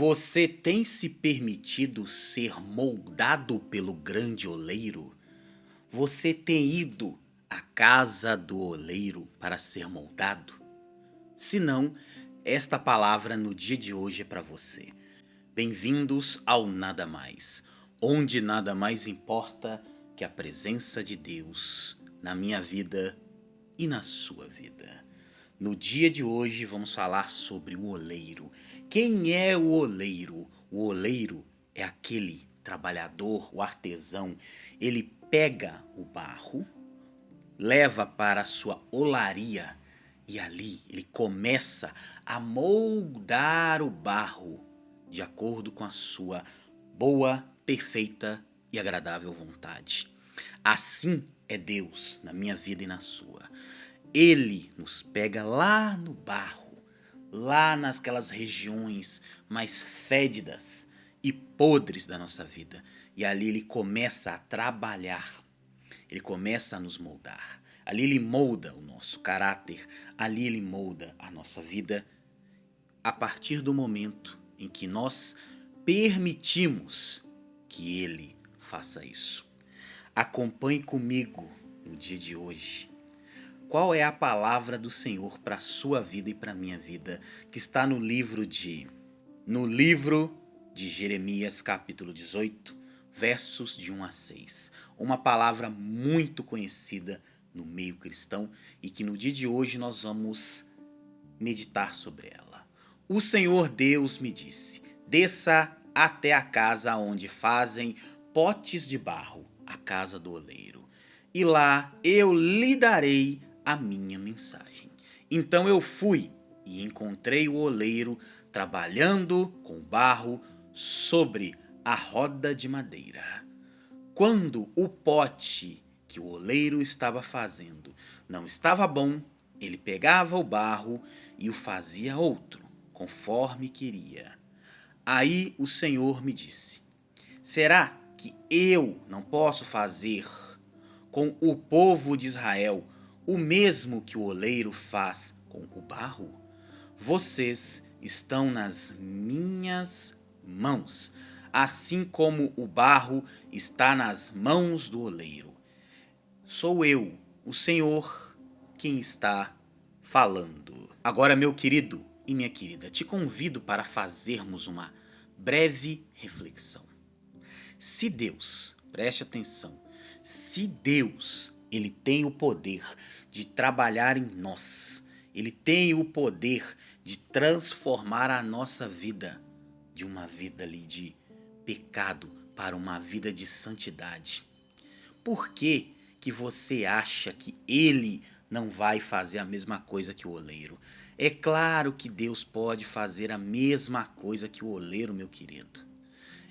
Você tem se permitido ser moldado pelo grande oleiro? Você tem ido à casa do oleiro para ser moldado? Se não, esta palavra no dia de hoje é para você. Bem-vindos ao Nada Mais, onde nada mais importa que a presença de Deus na minha vida e na sua vida. No dia de hoje vamos falar sobre o oleiro. Quem é o oleiro? O oleiro é aquele trabalhador, o artesão. Ele pega o barro, leva para a sua olaria e ali ele começa a moldar o barro de acordo com a sua boa, perfeita e agradável vontade. Assim é Deus na minha vida e na sua. Ele nos pega lá no barro, lá nasquelas regiões mais fédidas e podres da nossa vida. E ali ele começa a trabalhar, ele começa a nos moldar. Ali ele molda o nosso caráter, ali ele molda a nossa vida a partir do momento em que nós permitimos que ele faça isso. Acompanhe comigo no dia de hoje. Qual é a palavra do Senhor para a sua vida e para a minha vida, que está no livro de Jeremias, capítulo 18, versos de 1 a 6. Uma palavra muito conhecida no meio cristão e que no dia de hoje nós vamos meditar sobre ela. O Senhor Deus me disse: desça até a casa onde fazem potes de barro, a casa do oleiro, e lá eu lhe darei a minha mensagem. Então eu fui e encontrei o oleiro trabalhando com barro sobre a roda de madeira. Quando o pote que o oleiro estava fazendo não estava bom, ele pegava o barro e o fazia outro, conforme queria. Aí o Senhor me disse: será que eu não posso fazer com o povo de Israel o mesmo que o oleiro faz com o barro? Vocês estão nas minhas mãos, assim como o barro está nas mãos do oleiro. Sou eu, o Senhor, quem está falando. Agora, meu querido e minha querida, te convido para fazermos uma breve reflexão. Se Deus, preste atenção, se Deus, ele tem o poder de trabalhar em nós, ele tem o poder de transformar a nossa vida de uma vida ali de pecado para uma vida de santidade. Por que você acha que ele não vai fazer a mesma coisa que o oleiro? É claro que Deus pode fazer a mesma coisa que o oleiro, meu querido.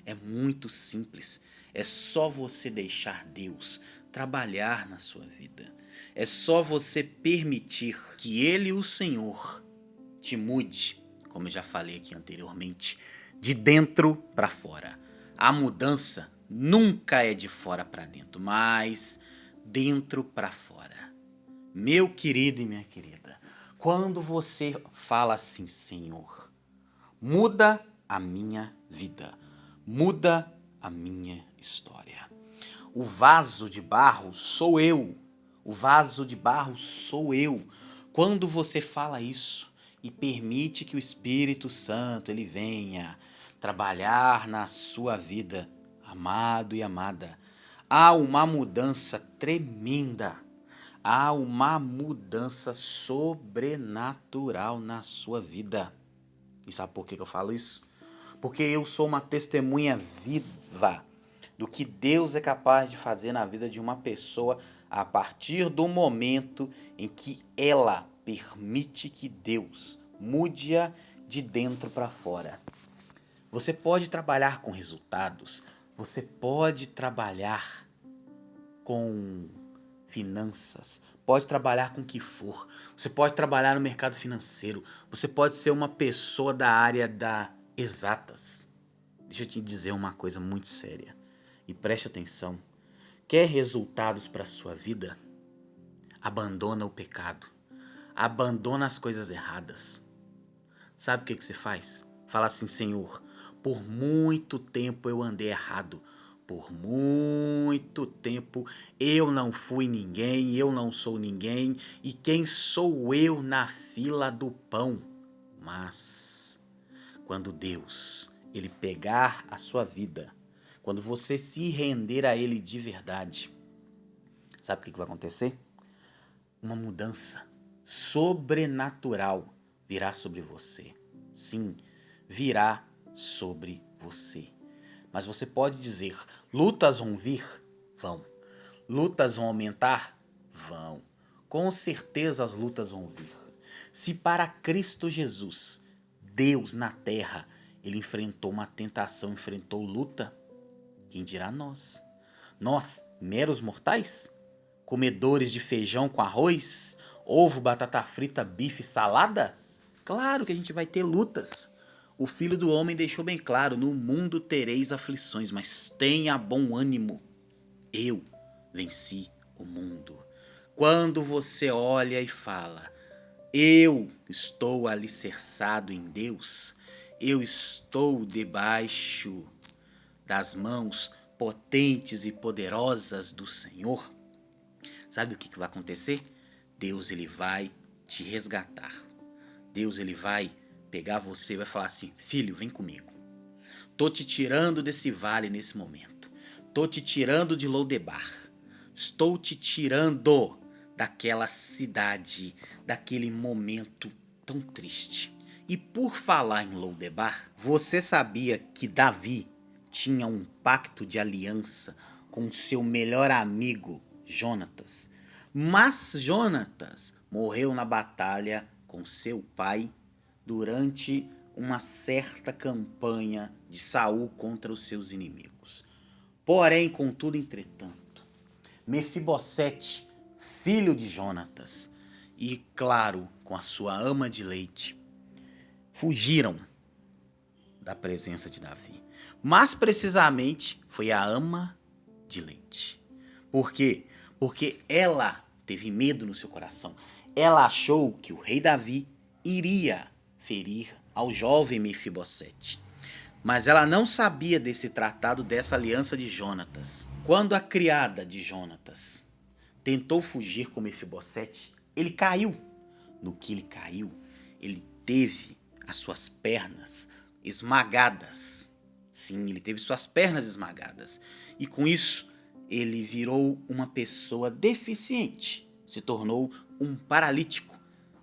É muito simples. É só você deixar Deus trabalhar na sua vida. É só você permitir que Ele, o Senhor, te mude, como eu já falei aqui anteriormente, de dentro para fora. A mudança nunca é de fora para dentro, mas dentro para fora. Meu querido e minha querida, quando você fala assim: Senhor, muda a minha vida, muda a minha história. O vaso de barro sou eu. O vaso de barro sou eu. Quando você fala isso e permite que o Espírito Santo ele venha trabalhar na sua vida, amado e amada, há uma mudança tremenda. Há uma mudança sobrenatural na sua vida. E sabe por que eu falo isso? Porque eu sou uma testemunha viva do que Deus é capaz de fazer na vida de uma pessoa a partir do momento em que ela permite que Deus mude-a de dentro para fora. Você pode trabalhar com resultados, você pode trabalhar com finanças, pode trabalhar com o que for, você pode trabalhar no mercado financeiro, você pode ser uma pessoa da área das exatas. Deixa eu te dizer uma coisa muito séria e preste atenção. Quer resultados para a sua vida? Abandona o pecado, abandona as coisas erradas. Sabe o que você faz? Fala assim: Senhor, Por muito tempo eu andei errado. Por muito tempo eu não fui ninguém, eu não sou ninguém. E quem sou eu na fila do pão? Mas quando Deus, ele pegar a sua vida, quando você se render a ele de verdade, sabe o que vai acontecer? Uma mudança sobrenatural virá sobre você. Sim, virá sobre você. Mas você pode dizer: lutas vão vir? Vão. Lutas vão aumentar? Vão. Com certeza as lutas vão vir. Se para Cristo Jesus, Deus na terra, ele enfrentou uma tentação, enfrentou luta, quem dirá nós? Nós, meros mortais? Comedores de feijão com arroz, ovo, batata frita, bife, salada? Claro que a gente vai ter lutas. O Filho do Homem deixou bem claro: no mundo tereis aflições, mas tenha bom ânimo. Eu venci o mundo. Quando você olha e fala: eu estou alicerçado em Deus, eu estou debaixo das mãos potentes e poderosas do Senhor, sabe o que vai acontecer? Deus, ele vai te resgatar. Deus, ele vai pegar você e vai falar assim: filho, vem comigo. Tô te tirando desse vale nesse momento. Tô te tirando de Lodebar. Estou te tirando daquela cidade, daquele momento tão triste. E por falar em Lodebar, você sabia que Davi tinha um pacto de aliança com seu melhor amigo Jonatas? Mas Jonatas morreu na batalha com seu pai durante uma certa campanha de Saul contra os seus inimigos. Porém, contudo, entretanto, Mefibosete, filho de Jonatas, e claro, com a sua ama de leite, fugiram da presença de Davi. Mas precisamente foi a ama de leite. Por quê? Porque ela teve medo no seu coração. Ela achou que o rei Davi iria ferir ao jovem Mefibosete. Mas ela não sabia desse tratado, dessa aliança de Jonatas. Quando a criada de Jonatas tentou fugir com Mefibosete, ele caiu. No que ele caiu, ele teve as suas pernas esmagadas. Sim, ele teve suas pernas esmagadas. E com isso, ele virou uma pessoa deficiente. Se tornou um paralítico.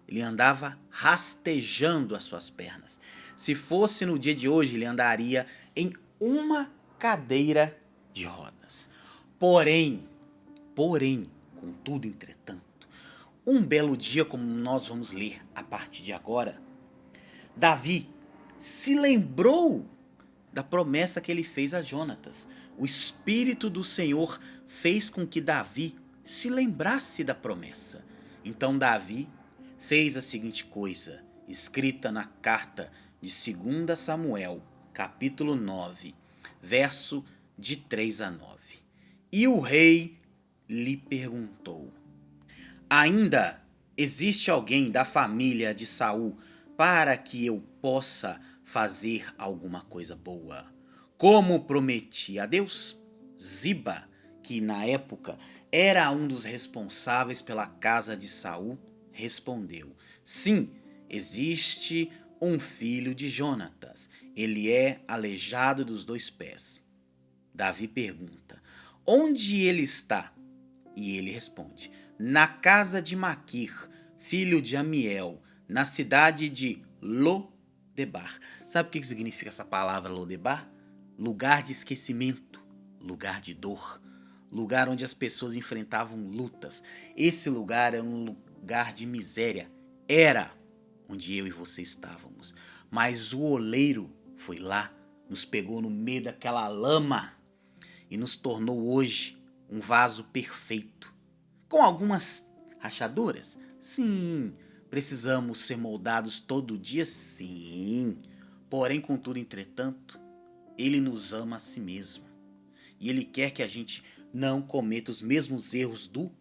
Ele andava rastejando as suas pernas. Se fosse no dia de hoje, ele andaria em uma cadeira de rodas. Porém, contudo, entretanto, um belo dia, como nós vamos ler a partir de agora, Davi se lembrou da promessa que ele fez a Jonatas. O Espírito do Senhor fez com que Davi se lembrasse da promessa. Então Davi fez a seguinte coisa, escrita na carta de 2 Samuel, capítulo 9, verso de 3 a 9. E o rei lhe perguntou: ainda existe alguém da família de Saul para que eu possa fazer alguma coisa boa? Como prometi a Deus? Ziba, que na época era um dos responsáveis pela casa de Saul, respondeu: sim, existe um filho de Jonatas. Ele é aleijado dos 2 pés. Davi pergunta: onde ele está? E ele responde: na casa de Maquir, filho de Amiel, na cidade de Lodebar. Sabe o que significa essa palavra Lodebar? Lugar de esquecimento, lugar de dor, lugar onde as pessoas enfrentavam lutas. Esse lugar é um lugar de miséria. Era onde eu e você estávamos. Mas o oleiro foi lá, nos pegou no meio daquela lama e nos tornou hoje um vaso perfeito. Com algumas rachaduras? Sim. Precisamos ser moldados todo dia? Sim. Porém, contudo, entretanto, ele nos ama a si mesmo. E ele quer que a gente não cometa os mesmos erros do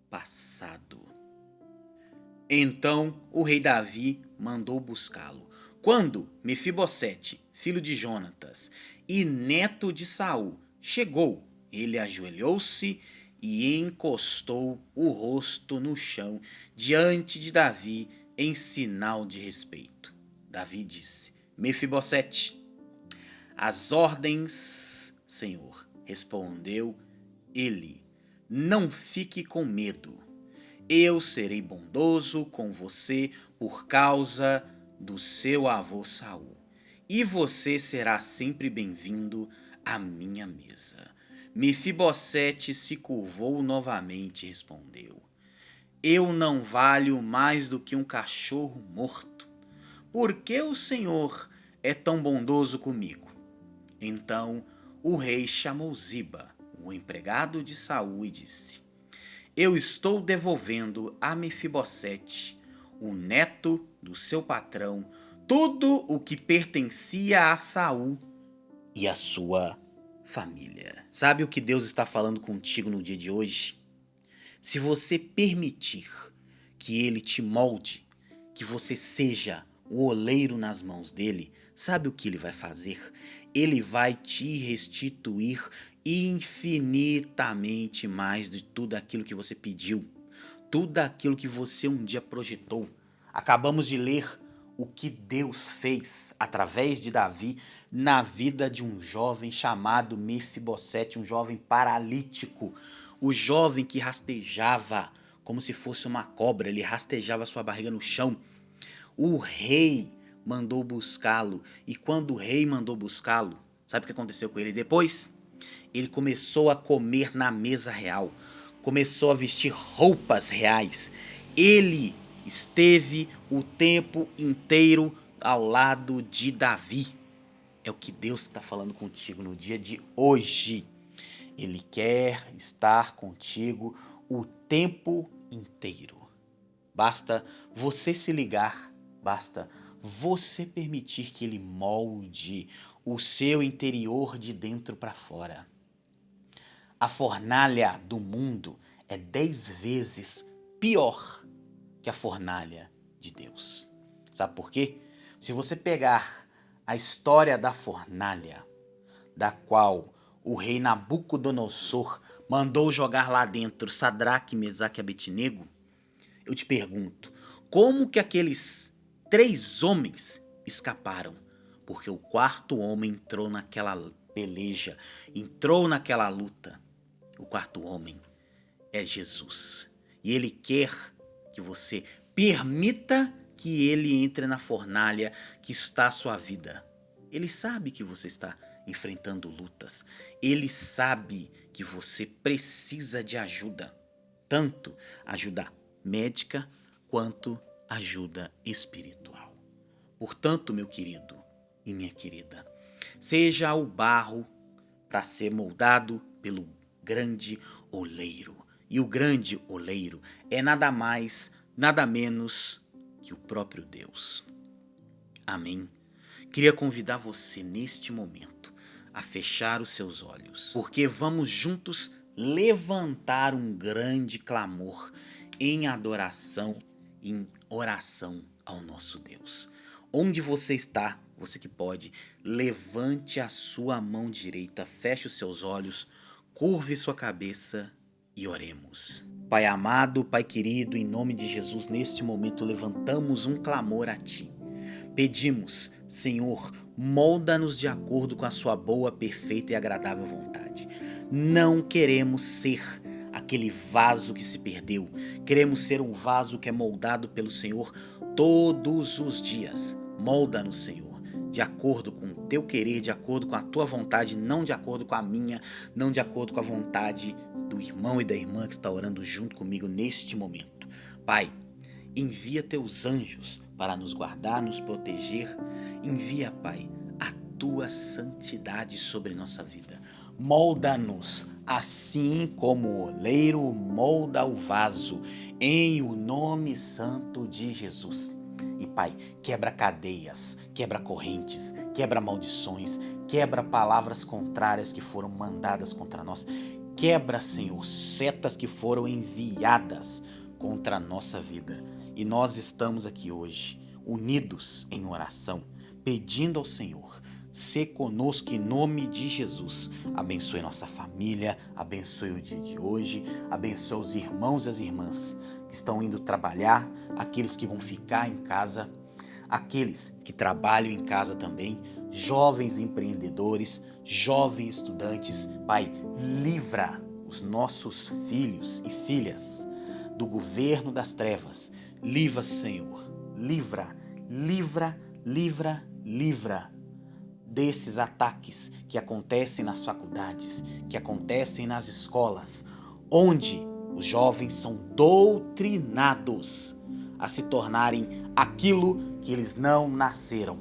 passado. Então o rei Davi mandou buscá-lo. Quando Mefibosete, filho de Jonatas, e neto de Saul, chegou. Ele ajoelhou-se e encostou o rosto no chão diante de Davi em sinal de respeito. Davi disse: Mefibosete, as ordens, Senhor, respondeu ele. Não fique com medo. Eu serei bondoso com você por causa do seu avô Saul, e você será sempre bem-vindo à minha mesa. Mefibosete se curvou novamente e respondeu: Eu não valho mais do que um cachorro morto. Por que o Senhor é tão bondoso comigo? Então o rei chamou Ziba, o empregado de Saul, e disse: Eu estou devolvendo a Mefibosete, o neto do seu patrão, tudo o que pertencia a Saul e a sua família. Sabe o que Deus está falando contigo no dia de hoje? Se você permitir que Ele te molde, que você seja o oleiro nas mãos dele, sabe o que Ele vai fazer? Ele vai te restituir infinitamente mais de tudo aquilo que você pediu, tudo aquilo que você um dia projetou. Acabamos de ler o que Deus fez através de Davi na vida de um jovem chamado Mefibosete, um jovem paralítico, o jovem que rastejava como se fosse uma cobra, ele rastejava sua barriga no chão. O rei mandou buscá-lo, e quando o rei mandou buscá-lo, sabe o que aconteceu com ele depois? Ele começou a comer na mesa real, começou a vestir roupas reais. Ele esteve o tempo inteiro ao lado de Davi. É o que Deus está falando contigo no dia de hoje. Ele quer estar contigo o tempo inteiro. Basta você se ligar, basta você permitir que ele molde o seu interior de dentro para fora. A fornalha do mundo é 10 vezes pior que a fornalha de Deus. Sabe por quê? Se você pegar a história da fornalha, da qual o rei Nabucodonosor mandou jogar lá dentro Sadraque, Mesaque e Abednego, eu te pergunto, como que aqueles 3 homens escaparam? Porque o 4º homem entrou naquela peleja, entrou naquela luta. O 4º homem é Jesus. E ele quer que você permita que ele entre na fornalha que está a sua vida. Ele sabe que você está enfrentando lutas. Ele sabe que você precisa de ajuda. Tanto ajuda médica quanto ajuda espiritual. Portanto, meu querido e minha querida, seja o barro para ser moldado pelo grande oleiro. E o grande oleiro é nada mais, nada menos que o próprio Deus. Amém? Queria convidar você neste momento a fechar os seus olhos, porque vamos juntos levantar um grande clamor em adoração, em oração ao nosso Deus. Onde você está, você que pode, levante a sua mão direita, feche os seus olhos, curve sua cabeça e oremos. Pai amado, Pai querido, em nome de Jesus, neste momento levantamos um clamor a Ti. Pedimos, Senhor, molda-nos de acordo com a sua boa, perfeita e agradável vontade. Não queremos ser aquele vaso que se perdeu. Queremos ser um vaso que é moldado pelo Senhor todos os dias. Molda-nos, Senhor, de acordo com o teu querer, de acordo com a tua vontade, não de acordo com a minha, não de acordo com a vontade do irmão e da irmã que está orando junto comigo neste momento. Pai, envia teus anjos para nos guardar, nos proteger. Envia, Pai, a tua santidade sobre nossa vida. Molda-nos assim como o oleiro molda o vaso, em o nome santo de Jesus. E Pai, quebra cadeias, quebra correntes, quebra maldições, quebra palavras contrárias que foram mandadas contra nós. Quebra, Senhor, setas que foram enviadas contra a nossa vida. E nós estamos aqui hoje, unidos em oração, pedindo ao Senhor, Ser conosco em nome de Jesus. Abençoe nossa família, abençoe o dia de hoje, abençoe os irmãos e as irmãs que estão indo trabalhar, aqueles que vão ficar em casa, aqueles que trabalham em casa também, jovens empreendedores, jovens estudantes. Pai, livra os nossos filhos e filhas do governo das trevas. Livra, Senhor, livra, livra, livra, livra desses ataques que acontecem nas faculdades, que acontecem nas escolas, onde os jovens são doutrinados a se tornarem aquilo que eles não nasceram.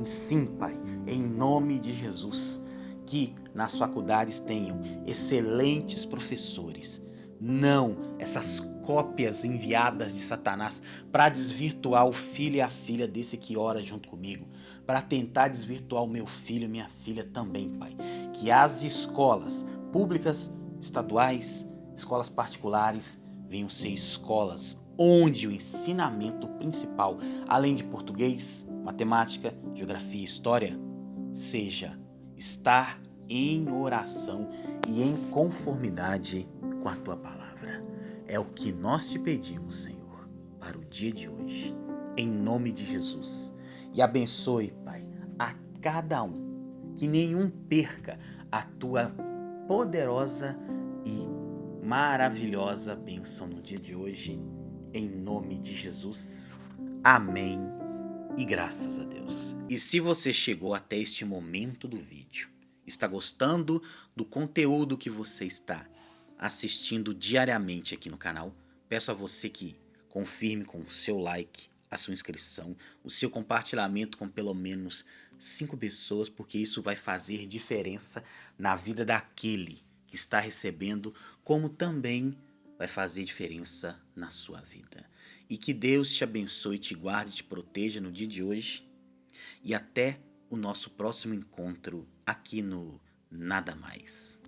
Sim, Pai, em nome de Jesus, que nas faculdades tenham excelentes professores, não essas cópias enviadas de Satanás para desvirtuar o filho e a filha desse que ora junto comigo, para tentar desvirtuar o meu filho e minha filha também, Pai. Que as escolas públicas, estaduais, escolas particulares, venham ser escolas onde o ensinamento principal, além de português, matemática, geografia e história, seja estar em oração e em conformidade com a Tua palavra. É o que nós te pedimos, Senhor, para o dia de hoje, em nome de Jesus. E abençoe, Pai, a cada um, que nenhum perca a Tua poderosa e maravilhosa bênção no dia de hoje, em nome de Jesus. Amém e graças a Deus. E se você chegou até este momento do vídeo, está gostando do conteúdo que você está assistindo diariamente aqui no canal, peço a você que confirme com o seu like, a sua inscrição, o seu compartilhamento com pelo menos 5 pessoas, porque isso vai fazer diferença na vida daquele que está recebendo, como também vai fazer diferença na sua vida. E que Deus te abençoe, te guarde, te proteja no dia de hoje. E até o nosso próximo encontro aqui no Nada Mais.